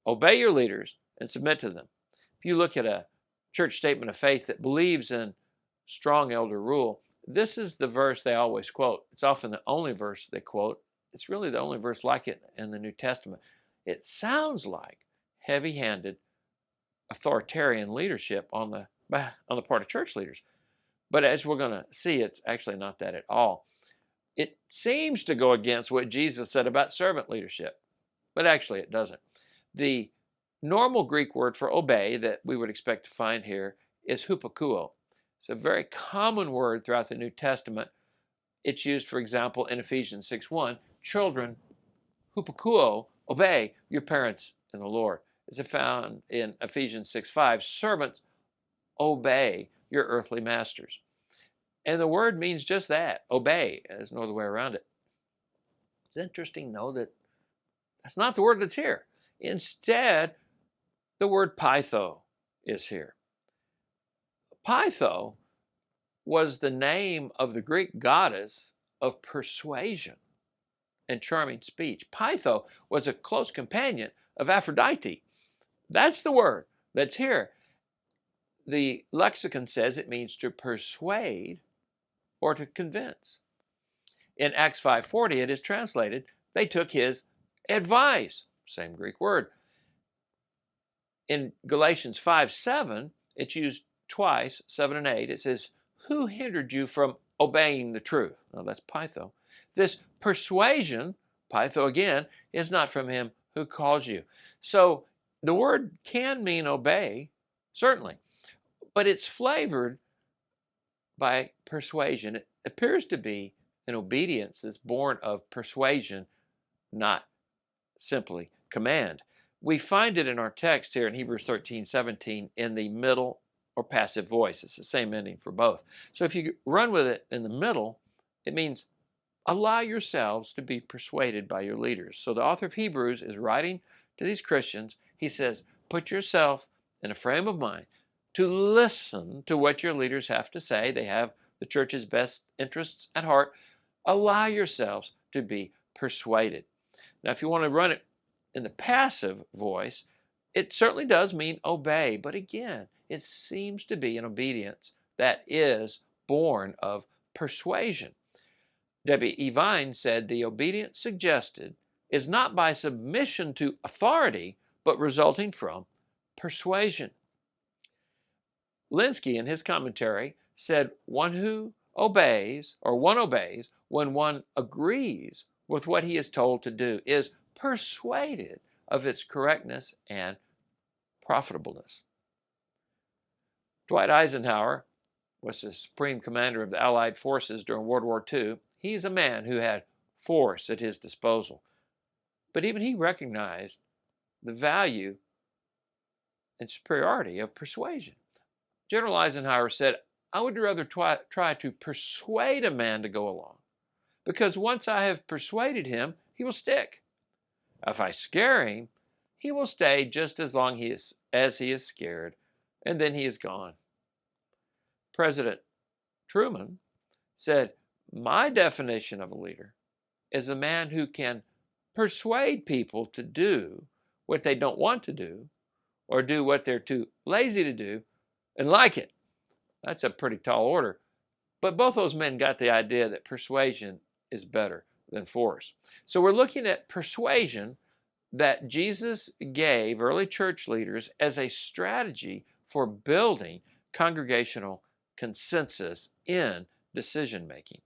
Obey your leaders and submit to them. If you look at a church statement of faith that believes in strong elder rule, this is the verse they always quote. It's often the only verse they quote. It's really the only verse like it in the New Testament. It sounds like heavy-handed authoritarian leadership on the part of church leaders. But as we're going to see, it's actually not that at all. It seems to go against what Jesus said about servant leadership, but actually it doesn't. The normal Greek word for obey that we would expect to find here is hupakuo. It's a very common word throughout the New Testament. It's used, for example, in Ephesians 6:1, children, hupakuo, obey your parents in the Lord. It's found in Ephesians 6:5, servants, obey your earthly masters. And the word means just that, obey. There's no other way around it. It's interesting, though, that that's not the word that's here. Instead, the word pytho is here. Pytho was the name of the Greek goddess of persuasion and charming speech. Pytho was a close companion of Aphrodite. That's the word that's here. The lexicon says it means to persuade or to convince. In Acts 5:40, it is translated, they took his advice. Same Greek word. In Galatians 5:7, it's used twice, 7 and 8. It says, who hindered you from obeying the truth? Now that's pytho. This persuasion, pytho again, is not from him who calls you. So the word can mean obey, certainly, but it's flavored by persuasion. It appears to be an obedience that's born of persuasion, not simply command. We find it in our text here in Hebrews 13:17 in the middle or passive voice. It's the same ending for both. So if you run with it in the middle, it means allow yourselves to be persuaded by your leaders. So the author of Hebrews is writing to these Christians. He says, put yourself in a frame of mind to listen to what your leaders have to say. They have the church's best interests at heart. Allow yourselves to be persuaded. Now, if you want to run it in the passive voice, it certainly does mean obey. But again, it seems to be an obedience that is born of persuasion. W. E. Vine said the obedience suggested is not by submission to authority, but resulting from persuasion. Linsky, in his commentary, said one obeys when one agrees with what he is told to do, is persuaded of its correctness and profitableness. Dwight Eisenhower was the supreme commander of the Allied forces during World War II. He's a man who had force at his disposal. But even he recognized the value and superiority of persuasion. General Eisenhower said, I would rather try to persuade a man to go along, because once I have persuaded him, he will stick. If I scare him, he will stay just as long as he is scared, and then he is gone. President Truman said, my definition of a leader is a man who can persuade people to do what they don't want to do, or do what they're too lazy to do, and like it. That's a pretty tall order. But both those men got the idea that persuasion is better than force. So we're looking at persuasion that Jesus gave early church leaders as a strategy for building congregational consensus in decision making.